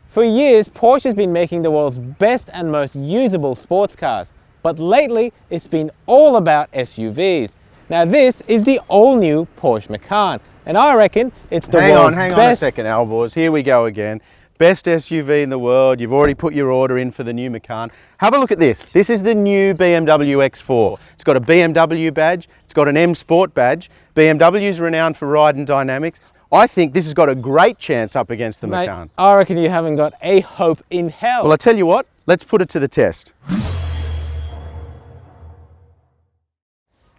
For years, Porsche has been making the world's best and most usable sports cars, but lately it's been all about SUVs. Now this is the all-new Porsche Macan, and I reckon it's the world's best... Hang on a second, Albors. Here we go again. Best SUV in the world. You've already put your order in for the new Macan. Have a look at this. This is the new BMW X4. It's got a BMW badge. It's got an M Sport badge. BMW's renowned for ride and dynamics. I think this has got a great chance up against the Macan. I reckon you haven't got a hope in hell. Well, I tell you what, let's put it to the test.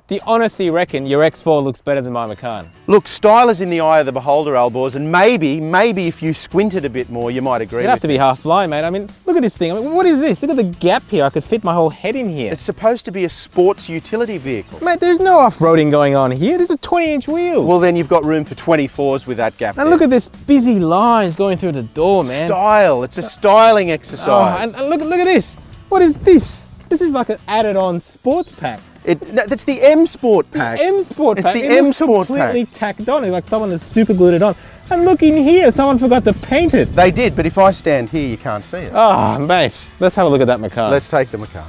Do you honestly reckon your X4 looks better than my Macan? Look, style is in the eye of the beholder, Albors, and maybe if you squinted a bit more, you might agree. You'd have to be half blind, mate. I mean, look at this thing. I mean, what is this? Look at the gap here. I could fit my whole head in here. It's supposed to be a sports utility vehicle. Mate, there's no off-roading going on here. There's a 20-inch wheels. Well, then you've got room for 24s with that gap. And look at this busy lines going through the door, man. Style. It's a styling exercise. And look at this. What is this? This is like an added-on sports pack. That's the M Sport pack. The M Sport pack. It's the M Sport pack. Completely tacked on. It's like someone has super glued it on. And look in here, someone forgot to paint it. They did, but if I stand here, you can't see it. Oh, mate. Let's have a look at that Macan. Let's take the Macan.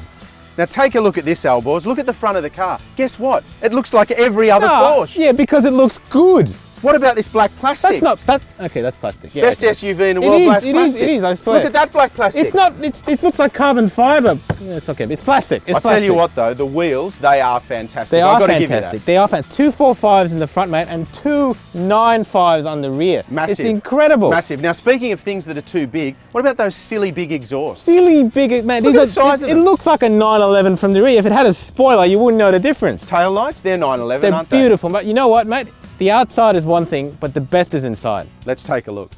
Now take a look at this, Albors. Look at the front of the car. Guess what? It looks like every other Porsche. Yeah, because it looks good. What about this black plastic? Okay, that's plastic. Yeah, Best SUV in the world, black plastic. It is, I swear. Look at that black plastic. It looks like carbon fiber. Yeah, it's okay, it's plastic. I'll tell you what though, the wheels, they are fantastic. They are fantastic. They are fantastic. 2 4.5s in the front, mate, and 2 9.5s on the rear. Massive. It's incredible. Massive. Now speaking of things that are too big, what about those silly big exhausts? Silly big, man. Look at the size of them. It looks like a 911 from the rear. If it had a spoiler, you wouldn't know the difference. Tail lights, they're 911, aren't they? They're beautiful, but you know what, mate? The outside is one thing, but the best is inside. Let's take a look.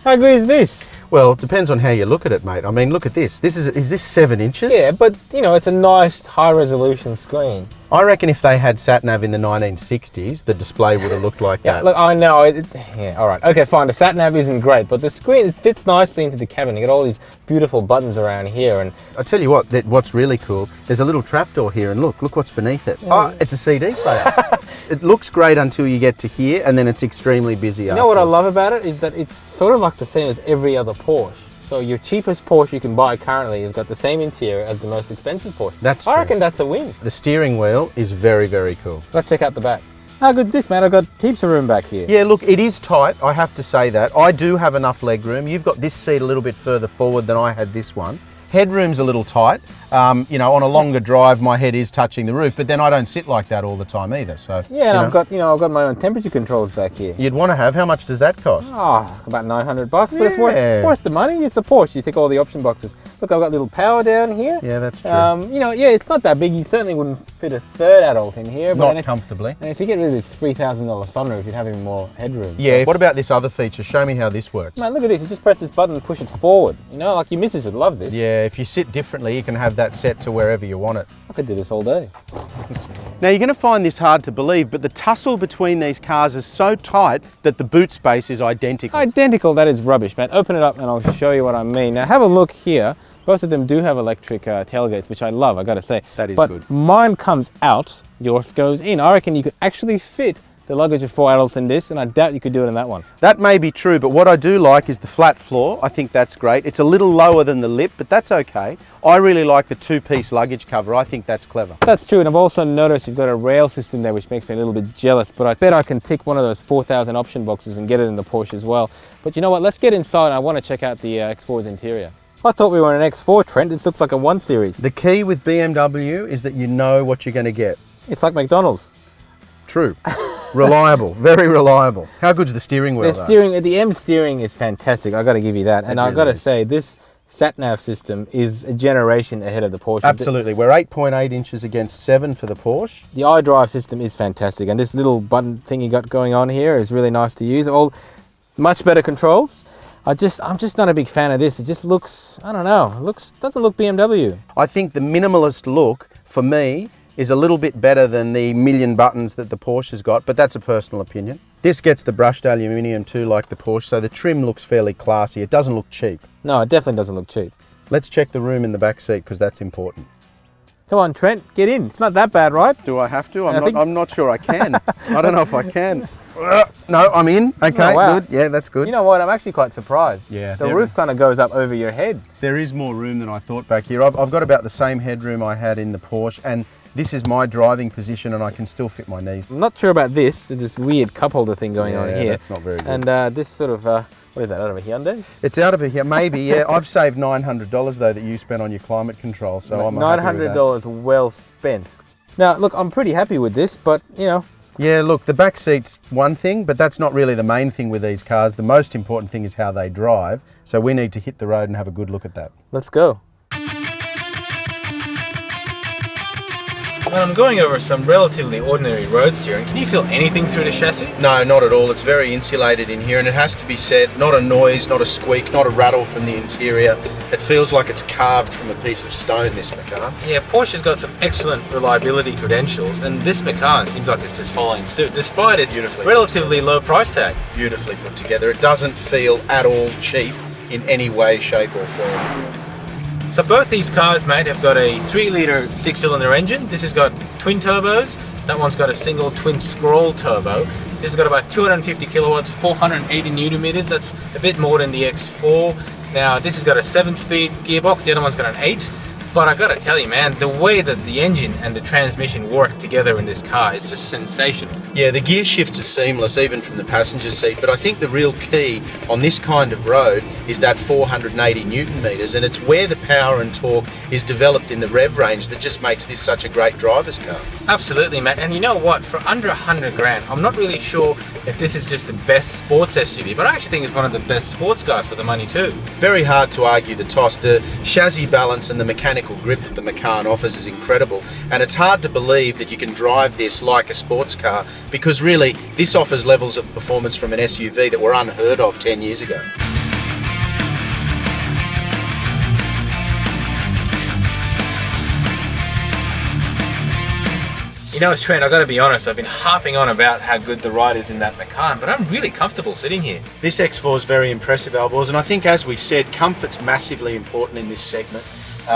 How good is this? Well, it depends on how you look at it, mate. I mean, look at this. Is this 7 inches? Yeah, but you know, it's a nice high-resolution screen. I reckon if they had sat-nav in the 1960s, the display would have looked like that. Look, I know. Yeah, all right. Okay, fine. The sat-nav isn't great, but the screen, it fits nicely into the cabin. You got all these beautiful buttons around here. And I tell you what, what's really cool, there's a little trapdoor here, and look what's beneath it. Yeah. Oh, it's a CD player. It looks great until you get to here, and then it's extremely busy. You know what I love about it is that it's sort of like the same as every other Porsche. So your cheapest Porsche you can buy currently has got the same interior as the most expensive Porsche. That's true. I reckon that's a win. The steering wheel is very, very cool. Let's check out the back. How good's this, man? I've got heaps of room back here. Yeah, look, it is tight, I have to say that. I do have enough leg room. You've got this seat a little bit further forward than I had this one. Headroom's a little tight. You know, on a longer drive, my head is touching the roof, but then I don't sit like that all the time either. So yeah, and I've got my own temperature controls back here. You'd want to have. How much does that cost? Oh, about $900, but it's worth the money. It's a Porsche. You tick all the option boxes. Look, I've got a little power down here. Yeah, that's true. You know, yeah, it's not that big. You certainly wouldn't fit a third adult in here. Not comfortably. And if you get rid of this $3,000 sunroof, you'd have even more headroom. Yeah. So, what about this other feature? Show me how this works. Man, look at this. You just press this button and push it forward. You know, like your missus would love this. Yeah, if you sit differently, you can have that set to wherever you want it. I could do this all day. Now you're going to find this hard to believe, but the tussle between these cars is so tight that the boot space is identical. Identical? That is rubbish, man. Open it up and I'll show you what I mean. Now have a look here. Both of them do have electric tailgates, which I love, I gotta say. That is good. But mine comes out, yours goes in. I reckon you could actually fit the luggage of 4 adults in this, and I doubt you could do it in that one. That may be true, but what I do like is the flat floor. I think that's great. It's a little lower than the lip, but that's okay. I really like the 2-piece luggage cover. I think that's clever. That's true, and I've also noticed you've got a rail system there, which makes me a little bit jealous, but I bet I can tick one of those 4,000 option boxes and get it in the Porsche as well. But you know what, let's get inside and I want to check out the X4's interior. I thought we were in an X4, Trent. This looks like a 1 Series. The key with BMW is that you know what you're going to get. It's like McDonald's. True. Reliable. Very reliable. How good's the steering wheel, The M steering is fantastic. I've got to give you that. And I've got to say, this sat-nav system is a generation ahead of the Porsche. Absolutely. We're 8.8 inches against 7 for the Porsche. The iDrive system is fantastic. And this little button thing you got going on here is really nice to use. All much better controls. I'm just not a big fan of this. It just looks, I don't know, doesn't look BMW. I think the minimalist look, for me, is a little bit better than the million buttons that the Porsche has got, but that's a personal opinion. This gets the brushed aluminium too, like the Porsche, so the trim looks fairly classy. It doesn't look cheap. No, it definitely doesn't look cheap. Let's check the room in the back seat, because that's important. Come on, Trent, get in. It's not that bad, right? Do I have to? I'm not sure I can. I don't know if I can. No, I'm in. Okay, Oh, wow. good. Yeah, that's good. You know what? I'm actually quite surprised. Yeah, The roof kind of goes up over your head. There is more room than I thought back here. I've got about the same headroom I had in the Porsche, and this is my driving position, and I can still fit my knees. I'm not sure about this. There's this weird cup holder thing going on Yeah, here. that's not very good. And this sort of, what is that, out of a Hyundai? It's out of here, maybe, yeah. I've saved $900 though that you spent on your climate control, so I'm happy with that. $900 well spent. Now, look, I'm pretty happy with this, but, you know. Yeah, look, the back seat's one thing, but that's not really the main thing with these cars. The most important thing is how they drive, so we need to hit the road and have a good look at that. Let's go. Well, I'm going over some relatively ordinary roads here, and can you feel anything through the chassis? No, not at all. It's very insulated in here, and it has to be said, not a noise, not a squeak, not a rattle from the interior. It feels like it's carved from a piece of stone, this Macan. Yeah, Porsche's got some excellent reliability credentials, and this Macan seems like it's just following suit, despite its relatively low price tag. Beautifully put together. It doesn't feel at all cheap in any way, shape or form. So both these cars, mate, have got a 3-litre 6-cylinder engine. This has got twin turbos. That one's got a single twin scroll turbo. This has got about 250 kilowatts, 480 newton meters. That's a bit more than the X4. Now, this has got a 7-speed gearbox. The other one's got an 8. But I gotta tell you, man, the way that the engine and the transmission work together in this car is just sensational. Yeah, the gear shifts are seamless, even from the passenger seat, but I think the real key on this kind of road is that 480 newton meters, and it's where the power and torque is developed in the rev range that just makes this such a great driver's car. Absolutely, Matt. And you know what? For under 100 grand, I'm not really sure if this is just the best sports SUV, but I actually think it's one of the best sports cars for the money too. Very hard to argue the toss. The chassis balance and the mechanical grip that the Macan offers is incredible, and it's hard to believe that you can drive this like a sports car, because really this offers levels of performance from an SUV that were unheard of 10 years ago. You know, Trent, I gotta be honest, I've been harping on about how good the ride is in that Macan, but I'm really comfortable sitting here. This X4 is very impressive, Albors, and I think, as we said, comfort's massively important in this segment.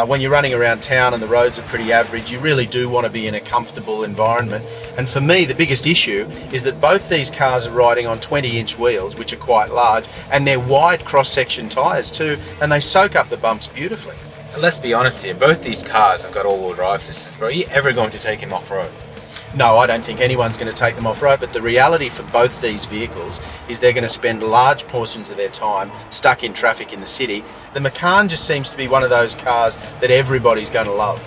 When you're running around town and the roads are pretty average, you really do want to be in a comfortable environment. And for me, the biggest issue is that both these cars are riding on 20-inch wheels, which are quite large, and they're wide cross-section tyres too, and they soak up the bumps beautifully. And let's be honest here, both these cars have got all-wheel drive systems, bro. Are you ever going to take him off-road? No, I don't think anyone's going to take them off-road, but the reality for both these vehicles is they're going to spend large portions of their time stuck in traffic in the city. The Macan just seems to be one of those cars that everybody's going to love.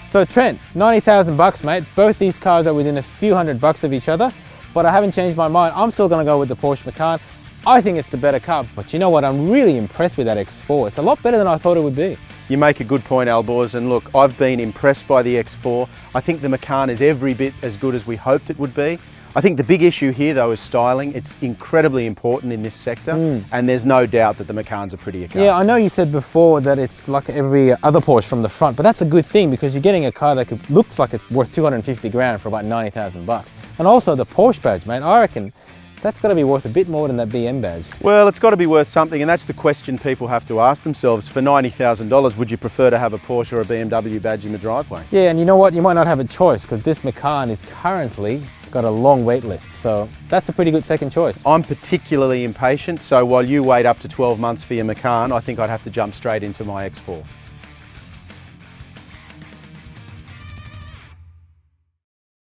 So Trent, 90,000 bucks, mate. Both these cars are within a few $100 of each other, but I haven't changed my mind. I'm still going to go with the Porsche Macan. I think it's the better car, but you know what? I'm really impressed with that X4. It's a lot better than I thought it would be. You make a good point, Albors, and look, I've been impressed by the X4. I think the Macan is every bit as good as we hoped it would be. I think the big issue here, though, is styling. It's incredibly important in this sector, and there's no doubt that the Macan's a prettier car. Yeah, I know you said before that it's like every other Porsche from the front, but that's a good thing because you're getting a car that looks like it's worth 250 grand for about 90,000 bucks. And also the Porsche badge, mate, I reckon that's got to be worth a bit more than that BM badge. Well, it's got to be worth something, and that's the question people have to ask themselves. For $90,000, would you prefer to have a Porsche or a BMW badge in the driveway? Yeah, and you know what? You might not have a choice because this Macan is currently got a long wait list, so that's a pretty good second choice. I'm particularly impatient, so while you wait up to 12 months for your Macan, I think I'd have to jump straight into my X4.